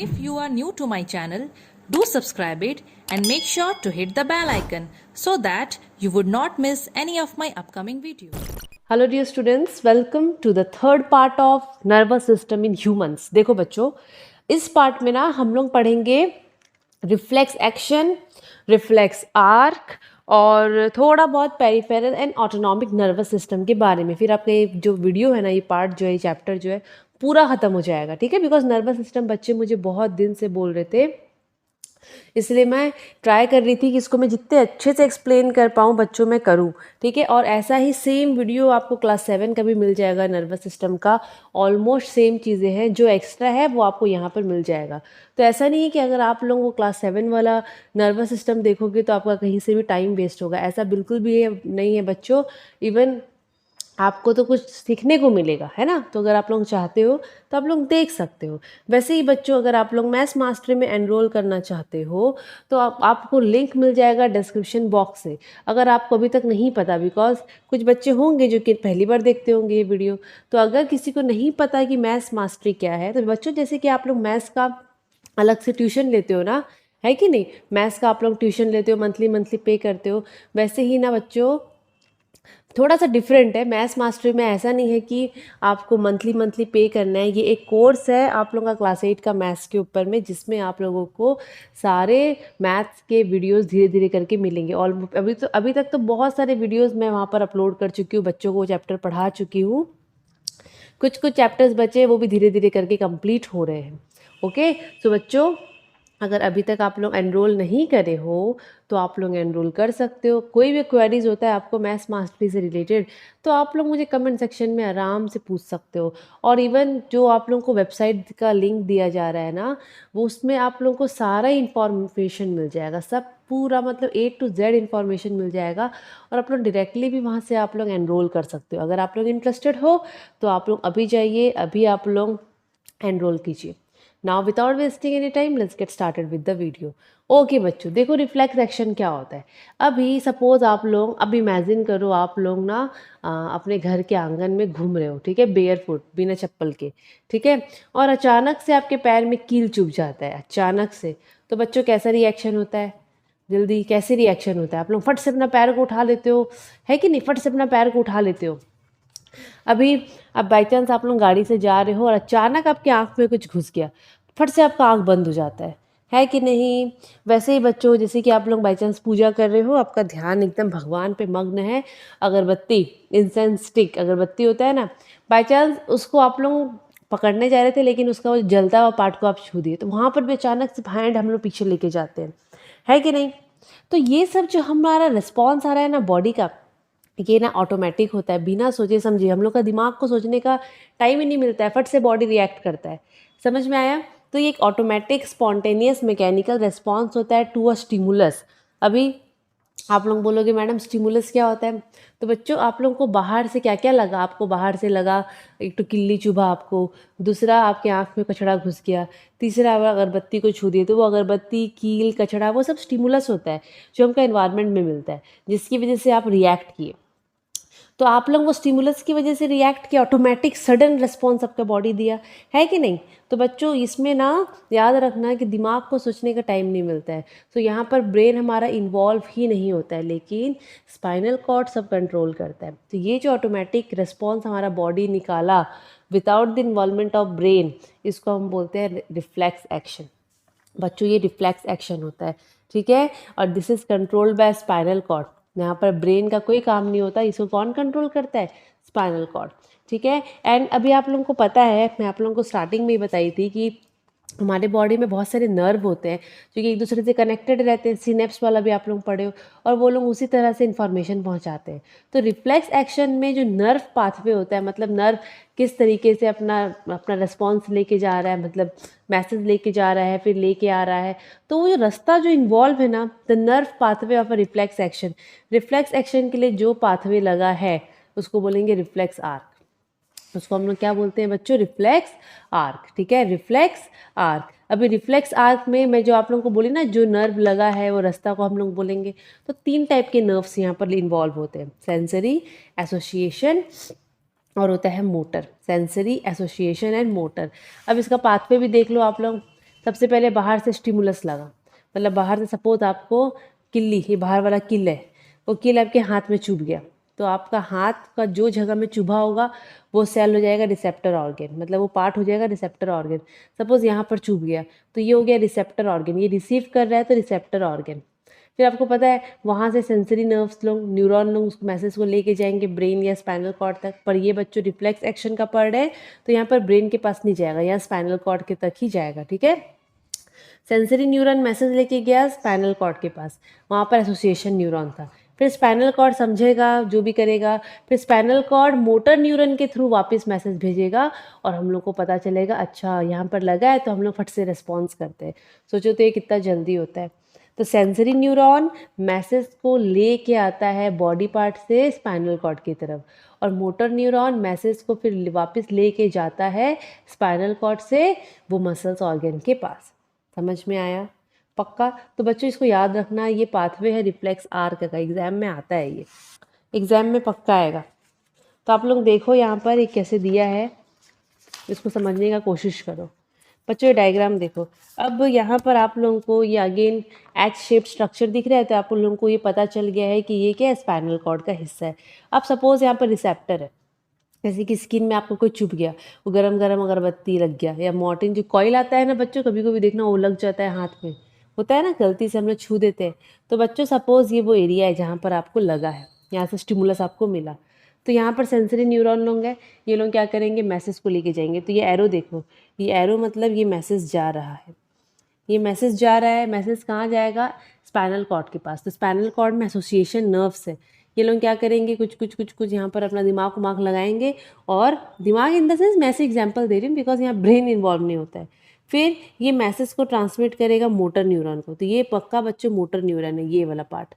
If you are new to my channel, do subscribe it and make sure to hit the bell icon so that you would not miss any of my upcoming videos. Hello dear students, welcome to the third part of nervous system in humans. देखो बच्चों, इस part में ना हम लोग पढ़ेंगे reflex action, reflex arc और थोड़ा बहुत peripheral and autonomic nervous system के बारे में। फिर आपका ये जो वीडियो है ना, ये पार्ट जो है, चैप्टर जो है, पूरा ख़त्म हो जाएगा। ठीक है, बिकॉज नर्वस सिस्टम बच्चे मुझे बहुत दिन से बोल रहे थे, इसलिए मैं ट्राई कर रही थी कि इसको मैं जितने अच्छे से एक्सप्लेन कर पाऊँ बच्चों में करूँ। ठीक है, और ऐसा ही सेम वीडियो आपको क्लास 7 का भी मिल जाएगा नर्वस सिस्टम का। ऑलमोस्ट सेम चीज़ें हैं, जो एक्स्ट्रा है वो आपको यहाँ पर मिल जाएगा। तो ऐसा नहीं है कि अगर आप लोगों को क्लास 7 वाला नर्वस सिस्टम देखोगे तो आपका कहीं से भी टाइम वेस्ट होगा, ऐसा बिल्कुल भी नहीं है बच्चों। इवन आपको तो कुछ सीखने को मिलेगा, है ना। तो अगर आप लोग चाहते हो तो आप लोग देख सकते हो। वैसे ही बच्चों, अगर आप लोग मैथ्स मास्टरी में एनरोल करना चाहते हो तो आपको लिंक मिल जाएगा डिस्क्रिप्शन बॉक्स से। अगर आपको अभी तक नहीं पता, बिकॉज कुछ बच्चे होंगे जो कि पहली बार देखते होंगे ये वीडियो, तो अगर किसी को नहीं पता कि मैथ्स मास्टरी क्या है, तो बच्चों जैसे कि आप लोग मैथ्स का अलग से ट्यूशन लेते हो ना, है कि नहीं। मैथ्स का आप लोग ट्यूशन लेते हो, मंथली पे करते हो, वैसे ही ना बच्चों थोड़ा सा डिफरेंट है। मैथ्स मास्टरी में ऐसा नहीं है कि आपको मंथली पे करना है। ये एक कोर्स है आप लोगों का क्लास 8 का मैथ्स के ऊपर में, जिसमें आप लोगों को सारे मैथ्स के वीडियोस धीरे धीरे करके मिलेंगे। और अभी तक तो बहुत सारे वीडियोस मैं वहाँ पर अपलोड कर चुकी हूँ, बच्चों को चैप्टर पढ़ा चुकी हूँ। कुछ चैप्टर्स बचे, वो भी धीरे धीरे करके कंप्लीट हो रहे हैं। ओके, तो बच्चों अगर अभी तक आप लोग एनरोल नहीं करे हो तो आप लोग एनरोल कर सकते हो। कोई भी क्वेरीज होता है आपको मैथ्स मास्टरी से रिलेटेड, तो आप लोग मुझे कमेंट सेक्शन में आराम से पूछ सकते हो। और इवन जो आप लोगों को वेबसाइट का लिंक दिया जा रहा है ना, वो उसमें आप लोगों को सारा इंफॉर्मेशन मिल जाएगा, सब पूरा मतलब A to Z इंफॉर्मेशन मिल जाएगा। और आप लोग डायरेक्टली भी वहाँ से आप लोग एनरोल कर सकते हो। अगर आप लोग इंटरेस्टेड हो तो आप लोग अभी जाइए, अभी आप लोग एनरोल कीजिए। Now without wasting any time, let's get started with the video. Okay बच्चों, देखो रिफ्लेक्स एक्शन क्या होता है। अभी सपोज आप लोग, अब इमेजिन करो आप लोग ना अपने घर के आंगन में घूम रहे हो, ठीक है, बेयर फुट, बिना चप्पल के, ठीक है, और अचानक से आपके पैर में कील चुभ जाता है, अचानक से। तो बच्चों कैसा रिएक्शन होता है, जल्दी कैसे रिएक्शन होता है। आप लोग फट से अपना पैर को उठा लेते हो, है कि नहीं, फट से अपना पैर को उठा लेते हो। अभी अब बाई चांस आप लोग गाड़ी से जा रहे हो और अचानक आपकी आँख में कुछ घुस गया, फट से आपका आँख बंद हो जाता है कि नहीं। वैसे ही बच्चों, जैसे कि आप लोग बाई चांस पूजा कर रहे हो, आपका ध्यान एकदम भगवान पे मग्न है, अगरबत्ती, इंसेंस स्टिक अगरबत्ती होता है ना, बाई चांस उसको आप लोग पकड़ने जा रहे थे, लेकिन उसका वो जलता हुआ पार्ट को आप छू दिए, तो वहाँ पर भी अचानक से हैंड हम लोग पीछे लेके जाते हैं, है कि नहीं। तो ये सब जो हमारा रिस्पॉन्स आ रहा है ना बॉडी का, ये ना ऑटोमेटिक होता है, बिना सोचे समझे। हम लोग का दिमाग को सोचने का टाइम ही नहीं मिलता है, फट से बॉडी रिएक्ट करता है। समझ में आया। तो ये एक ऑटोमेटिक स्पॉन्टेनियस मैकेनिकल रिस्पॉन्स होता है टू अ स्टिमुलस। अभी आप लोग बोलोगे मैडम स्टिमुलस क्या होता है, तो बच्चों आप लोगों को बाहर से क्या क्या लगा। आपको बाहर से लगा, एक तो किल्ली चुभा आपको, दूसरा आपके आँख में कचड़ा घुस गया, तीसरा अगरबत्ती को छू दिए, तो वो अगरबत्ती, कील, कचड़ा, वो सब स्टिमुलस होता है जो हमको एनवायरनमेंट में मिलता है, जिसकी वजह से आप रिएक्ट किए। तो आप लोग वो स्टिमुलस की वजह से रिएक्ट किया, ऑटोमेटिक सडन रिस्पॉन्स आपका बॉडी दिया, है कि नहीं। तो बच्चों इसमें ना याद रखना कि दिमाग को सोचने का टाइम नहीं मिलता है, तो यहाँ पर ब्रेन हमारा इन्वॉल्व ही नहीं होता है, लेकिन स्पाइनल कॉर्ड सब कंट्रोल करता है। तो ये जो ऑटोमेटिक रिस्पॉन्स हमारा बॉडी निकाला without the involvement of brain, इसको हम बोलते हैं रिफ्लेक्स एक्शन। बच्चों ये रिफ्लेक्स एक्शन होता है, ठीक है, और this is controlled by spinal cord. यहाँ पर ब्रेन का कोई काम नहीं होता, इसको कौन कंट्रोल करता है, स्पाइनल कॉर्ड, ठीक है। एंड अभी आप लोगों को पता है, मैं आप लोगों को स्टार्टिंग में ही बताई थी कि हमारे बॉडी में बहुत सारे नर्व होते हैं जो कि एक दूसरे से कनेक्टेड रहते हैं। सिनेप्स वाला भी आप लोग पढ़े हो, और वो लोग उसी तरह से इन्फॉर्मेशन पहुंचाते हैं। तो रिफ्लेक्स एक्शन में जो नर्व पाथवे होता है, मतलब नर्व किस तरीके से अपना अपना रिस्पॉन्स लेके जा रहा है, मतलब मैसेज लेके जा रहा है, फिर लेके आ रहा है, तो वो जो रास्ता जो इन्वॉल्व है ना, the nerve pathway of a reflex action. Reflex action के लिए जो पाथवे लगा है उसको बोलेंगे रिफ्लेक्स आर्क। उसको हम लोग क्या बोलते हैं बच्चों, रिफ्लेक्स आर्क, ठीक है, रिफ्लेक्स आर्क। अभी रिफ्लेक्स आर्क में मैं जो आप लोगों को बोली ना, जो नर्व लगा है वो रास्ता को हम लोग बोलेंगे। तो 3 टाइप के नर्व्स यहाँ पर इन्वॉल्व होते हैं, सेंसरी, एसोसिएशन और होता है motor. Sensory, association and motor. अब इसका पाथवे भी देख लो आप लोग। सबसे पहले बाहर से स्टिमुलस लगा, मतलब बाहर से सपोज आपको किल्ली, ये बाहर वाला किल है, वो किल आपके हाथ में चुभ गया, तो आपका हाथ का जो जगह में चुभा होगा वो सेल हो जाएगा रिसेप्टर ऑर्गेन, मतलब वो पार्ट हो जाएगा रिसेप्टर ऑर्गेन। सपोज यहाँ पर चुभ गया तो ये हो गया रिसेप्टर ऑर्गेन, ये रिसीव कर रहा है तो रिसेप्टर ऑर्गेन। फिर आपको पता है वहाँ से सेंसरी नर्व्स लोग, न्यूरॉन लोग उस मैसेज को लेके जाएंगे ब्रेन या स्पाइनल कॉर्ड तक, पर ये बच्चों रिफ्लेक्स एक्शन का पढ़ रहे हैं तो यहाँ पर ब्रेन के पास नहीं जाएगा, यहाँ स्पाइनल कॉर्ड के तक ही जाएगा। ठीक है, सेंसरी न्यूरॉन मैसेज लेके गया स्पाइनल कॉर्ड के पास, वहाँ पर एसोसिएशन न्यूरॉन था, फिर स्पाइनल कॉर्ड समझेगा जो भी करेगा, फिर स्पाइनल कॉर्ड मोटर न्यूरॉन के थ्रू वापस मैसेज भेजेगा और हम लोग को पता चलेगा अच्छा यहाँ पर लगा है, तो हम लोग फट से रिस्पॉन्स करते हैं। सोचो तो ये कितना जल्दी होता है। तो सेंसरी न्यूरॉन मैसेज को ले के आता है बॉडी पार्ट से स्पाइनल कॉर्ड की तरफ, और मोटर न्यूरॉन मैसेज को फिर वापस ले के जाता है स्पाइनल कॉर्ड से वो मसल्स ऑर्गन के पास। समझ में आया? पक्का? तो बच्चों इसको याद रखना, ये पाथवे है रिफ्लेक्स आर्क का, एग्जाम में आता है, ये एग्जाम में पक्का आएगा। तो आप लोग देखो यहाँ पर ये कैसे दिया है, इसको समझने का कोशिश करो। बच्चों ये डायग्राम देखो, अब यहाँ पर आप लोगों को ये अगेन एच शेप स्ट्रक्चर दिख रहा है, तो आप लोगों को ये पता चल गया है कि ये क्या है, स्पाइनल कॉर्ड का हिस्सा है। अब सपोज यहाँ पर रिसेप्टर है, जैसे कि स्किन में आपको कोई चुभ गया, वो गरम गरम अगरबत्ती लग गया, या मॉर्टिन जो कॉइल आता है ना बच्चों, कभी कभी देखना वो लग जाता है हाथ में, होता है ना, गलती से हम लोग छू देते हैं। तो बच्चों सपोज ये वो एरिया है जहाँ पर आपको लगा है, यहाँ से स्टिमुलस आपको मिला, तो यहाँ पर सेंसरी न्यूरॉन लोग हैं, ये लोग क्या करेंगे, मैसेज को लेके जाएंगे। तो ये एरो देखो, ये एरो मतलब ये मैसेज जा रहा है, ये मैसेज जा रहा है, मैसेज कहाँ जाएगा, स्पाइनल कॉर्ड के पास। तो स्पाइनल कॉर्ड में एसोसिएशन नर्व्स है, ये लोग क्या करेंगे, कुछ कुछ कुछ कुछ यहाँ पर अपना दिमाग लगाएंगे, और दिमाग इन द सेंस मैं ऐसे एग्जाम्पल दे रही हूँ बिकॉज यहाँ ब्रेन इन्वॉल्व नहीं होता है। फिर ये मैसेज को ट्रांसमिट करेगा मोटर न्यूरॉन को, तो ये पक्का बच्चों मोटर न्यूरॉन है, ये वाला पार्ट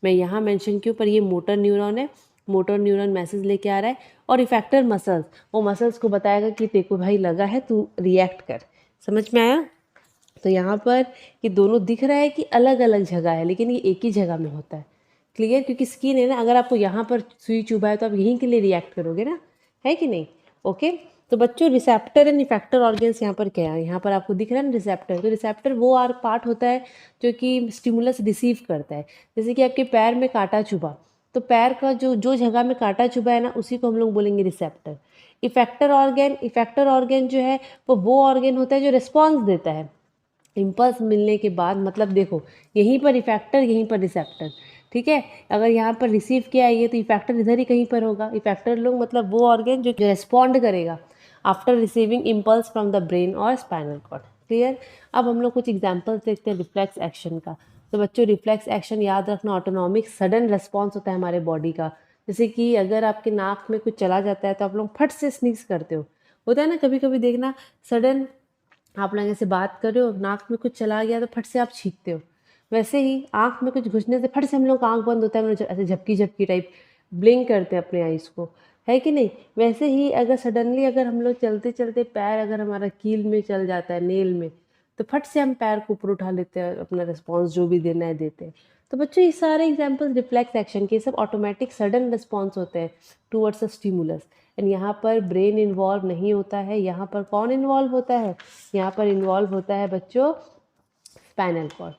मैं यहाँ मेंशन क्यों, पर ये मोटर न्यूरॉन है, मोटर न्यूरॉन मैसेज लेके आ रहा है, और इफेक्टर मसल्स, वो मसल्स को बताएगा कि तेको भाई लगा है, तू रिएक्ट कर। समझ में आया? तो यहाँ पर ये दोनों दिख रहा है कि अलग अलग जगह है, लेकिन ये एक ही जगह में होता है। क्लियर? क्योंकि स्किन है ना, अगर आपको यहाँ पर सुई चुभा है तो आप यहीं के लिए रिएक्ट करोगे ना, है कि नहीं? ओके, तो बच्चों रिसेप्टर एंड इफेक्टर ऑर्गन्स यहाँ पर क्या है, यहाँ पर आपको दिख रहा है ना रिसेप्टर, तो रिसेप्टर वो पार्ट होता है जो कि स्टिमुलस रिसीव करता है। जैसे कि आपके पैर में कांटा चुभा, तो पैर का जो जो जगह में कांटा चुभा है ना, उसी को हम लोग बोलेंगे रिसेप्टर। इफेक्टर ऑर्गन जो है वो ऑर्गन होता है जो रिस्पॉन्स देता है इम्पल्स मिलने के बाद। मतलब देखो, यहीं पर इफेक्टर, यहीं पर रिसेप्टर, ठीक है? अगर यहाँ पर रिसीव किया है ये, तो इफेक्टर इधर ही कहीं पर होगा। इफेक्टर लोग मतलब वो ऑर्गन जो रेस्पॉन्ड करेगा after receiving impulse from the brain और स्पाइनल कॉर्ड। क्लियर? अब हम लोग कुछ एग्जाम्पल्स देखते हैं रिफ्लेक्स एक्शन का। तो बच्चों रिफ्लेक्स एक्शन याद रखना, ऑटोनॉमिक सडन रेस्पॉन्स होता है हमारे बॉडी का। जैसे कि अगर आपके नाक में कुछ चला जाता है तो आप लोग फट से स्नीज करते हो, होता है ना, कभी कभी देखना सडन आप लोग ऐसे बात कर रहे हो, नाक में कुछ चला गया तो फट से आप छींकते हो। वैसे ही आँख में कुछ घुसने से फट से हम लोग का आँख बंद होता है, हम लोग ऐसे झपकी झपकी टाइप ब्लिंक करते हैं अपने आइज़ को, है कि नहीं? वैसे ही अगर सडनली अगर हम लोग चलते चलते पैर अगर हमारा कील में चल जाता है, नेल में, तो फट से हम पैर को ऊपर उठा लेते हैं, अपना रिस्पॉन्स जो भी देना है देते हैं। तो बच्चों ये सारे एग्जाम्पल्स रिफ्लेक्स एक्शन के, सब ऑटोमेटिक सडन रिस्पॉन्स होते हैं टूवर्ड्स अ स्टिमुलस। एंड यहाँ पर ब्रेन इन्वॉल्व नहीं होता है, यहाँ पर कौन इन्वॉल्व होता है, यहाँ पर इन्वॉल्व होता है बच्चों स्पाइनल कॉर्ड।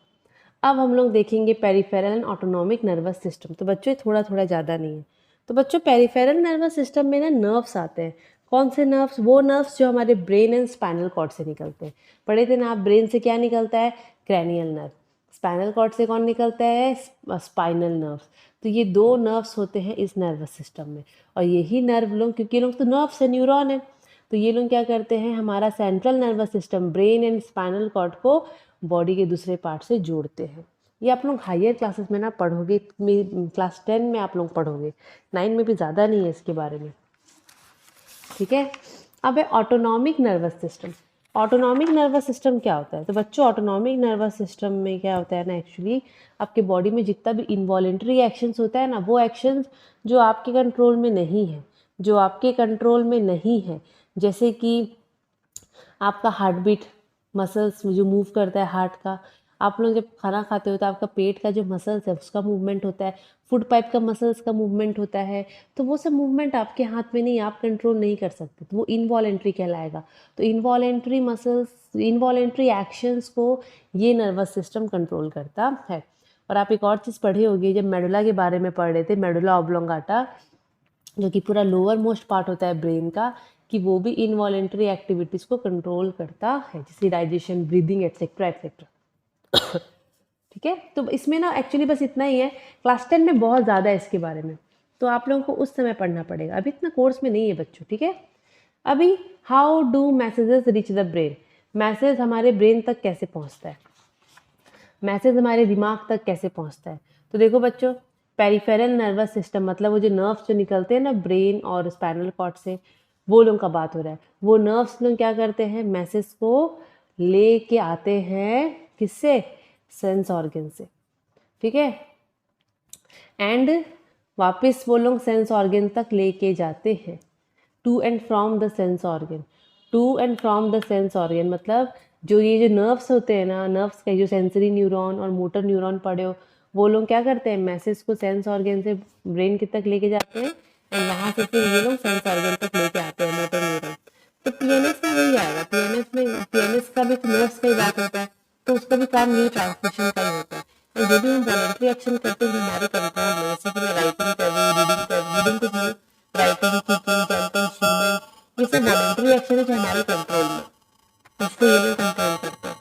अब हम लोग देखेंगे peripheral and autonomic nervous system. तो बच्चों थोड़ा थोड़ा ज़्यादा नहीं है। तो बच्चों पेरिफेरल नर्वस सिस्टम में ना नर्व्स आते हैं। कौन से नर्व्स? वो नर्व्स जो हमारे ब्रेन एंड स्पाइनल कॉर्ड से निकलते हैं। पढ़े थे ना आप, ब्रेन से क्या निकलता है, क्रैनियल नर्व। स्पाइनल कॉर्ड से कौन निकलता है, स्पाइनल नर्व्स। तो ये दो नर्व्स होते हैं इस नर्वस सिस्टम में, और यही नर्व लोग, क्योंकि ये लोग तो नर्व्स है, न्यूरॉन है, तो ये लोग क्या करते हैं, हमारा central nervous system brain and spinal cord को बॉडी के दूसरे पार्ट से जोड़ते हैं। ये आप लोग हायर क्लासेस में ना पढ़ोगे, क्लास 10 में आप लोग पढ़ोगे, 9 में भी ज़्यादा नहीं है इसके बारे में, ठीक है? अब है autonomic nervous system. Autonomic nervous system क्या होता है? तो बच्चों ऑटोनॉमिक नर्वस सिस्टम में क्या होता है ना, एक्चुअली आपके बॉडी में जितना भी इनवॉलेंट्री एक्शंस होता है ना, वो एक्शंस जो आपके कंट्रोल में नहीं है, जो आपके कंट्रोल में नहीं है, जैसे कि आपका हार्ट बीट मसल्स जो मूव करता है हार्ट का, आप लोग जब खाना खाते हो तो आपका पेट का जो मसल्स है उसका मूवमेंट होता है, फूड पाइप का मसल्स का मूवमेंट होता है, तो वो सब मूवमेंट आपके हाथ में नहीं, आप कंट्रोल नहीं कर सकते, तो वो इनवॉलेंट्री कहलाएगा। तो इनवॉलेंट्री मसल्स इनवॉलेंट्री एक्शंस को ये नर्वस सिस्टम कंट्रोल करता है। और आप एक और चीज़ पढ़ी होगी, जब मेडुला के बारे में पढ़ रहे थे, मेडुला ऑब्लोंगाटा जो कि पूरा लोअर मोस्ट पार्ट होता है ब्रेन का, कि वो भी इनवॉलेंट्री एक्टिविटीज़ को कंट्रोल करता है, जैसे डाइजेशन, ब्रीदिंग एट्सेट्रा एट्सेट्रा। ठीक है, तो इसमें ना एक्चुअली बस इतना ही है। क्लास 10 में बहुत ज़्यादा है इसके बारे में, तो आप लोगों को उस समय पढ़ना पड़ेगा, अभी इतना कोर्स में नहीं है बच्चों। ठीक है, अभी how do messages reach the brain, message हमारे ब्रेन तक कैसे पहुंचता है, मैसेज हमारे दिमाग तक कैसे पहुंचता है। तो देखो बच्चों, पेरिफेरल नर्वस सिस्टम मतलब वो जो नर्व्स जो निकलते हैं ना ब्रेन और स्पाइनल कॉर्ड से, वो लोगों का बात हो रहा है। वो नर्व्स लोग क्या करते हैं, मैसेज को ले के आते हैं, किससे, सेंस ऑर्गन से। ठीक है, एंड वापस वो लोग सेंस ऑर्गन तक लेके जाते हैं। To and from the sense organ, to and from the sense organ मतलब जो ये जो नर्व्स होते हैं ना, नर्व्स के जो सेंसरी न्यूरॉन और मोटर न्यूरॉन पढ़े हो, वो लोग क्या करते हैं, मैसेज को सेंस ऑर्गन से ब्रेन के तक लेके जाते हैं, एंड वहाँ से फिर ये लोग सेंस ऑर्गन तक लेके आते हैं, मोटर न्यूरॉन। तो पीएनएस में वही आएगा, पीएनएस का भी तो नर्व्स का ही बात होता है, तो उसका भी काम न्यू ट्रांसमिशन का ही होता है। और जो भी हम वॉलंटरी एक्शन करते हैं हमारे कंट्रोल में, जैसे कि मैं राइटिंग कर रही हूँ, रीडिंग कर रही हूँ, रीडिंग कुछ नहीं, राइटिंग, कुकिंग, जंपिंग, स्विमिंग, ये सब वॉलंटरी एक्शन है जो हमारे कंट्रोल में, उसको ये लोग कंट्रोल करते हैं।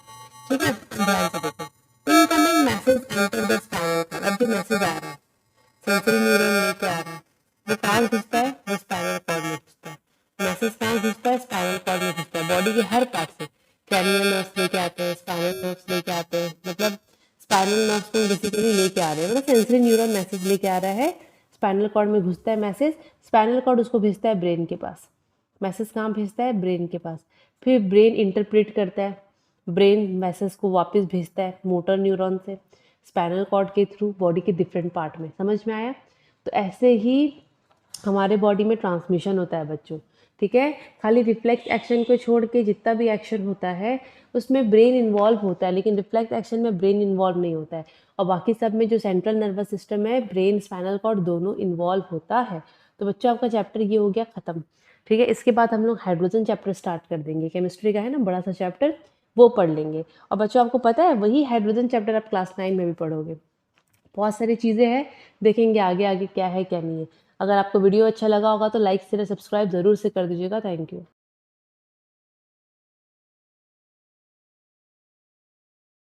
ठीक है, ध्यान से देखो, incoming message enter the spinal cord. अब जो मैसेज आ रहा है सेंसरी न्यूरॉन लेके आ रहा है, वो कहाँ घुसता है, वो स्पाइनल कॉर्ड में घुसता है। मैसेज कहाँ घुसता है, स्पाइनल कॉर्ड में घुसता है, बॉडी के हर पार्ट से। क्रैनियल नर्व्स लेके आते हैं, स्पाइनल नर्व्स लेके आते हैं, मतलब स्पाइनल नर्व्स को बेसिकली लेके आ रहे हैं, मतलब सेंसरी न्यूरॉन मैसेज लेके आ रहा है, स्पाइनल कॉर्ड में घुसता है मैसेज, स्पाइनल कॉर्ड उसको भेजता है ब्रेन के पास। मैसेज कहाँ भेजता है, ब्रेन के पास। फिर ब्रेन इंटरप्रेट करता है, ब्रेन मैसेज को वापस भेजता है मोटर न्यूरॉन से स्पाइनल कॉर्ड के थ्रू बॉडी के डिफरेंट पार्ट में। समझ में आया? तो ऐसे ही हमारे बॉडी में ट्रांसमिशन होता है बच्चों। ठीक है, खाली रिफ्लेक्स एक्शन को छोड़ के जितना भी एक्शन होता है उसमें ब्रेन इन्वॉल्व होता है, लेकिन रिफ्लेक्स एक्शन में ब्रेन इन्वॉल्व नहीं होता है। और बाकी सब में जो सेंट्रल नर्वस सिस्टम है, ब्रेन, स्पाइनल कॉर्ड दोनों इन्वॉल्व होता है। तो बच्चों आपका चैप्टर ये हो गया ख़त्म। ठीक है, इसके बाद हम लोग हाइड्रोजन चैप्टर स्टार्ट कर देंगे, केमिस्ट्री का है ना बड़ा सा चैप्टर, वो पढ़ लेंगे। और बच्चों आपको पता है वही हाइड्रोजन चैप्टर आप क्लास 9 में भी पढ़ोगे। बहुत सारी चीज़ें हैं, देखेंगे आगे आगे क्या है क्या नहीं है। अगर आपको वीडियो अच्छा लगा होगा तो लाइक शेयर सब्सक्राइब ज़रूर से कर दीजिएगा। Thank you.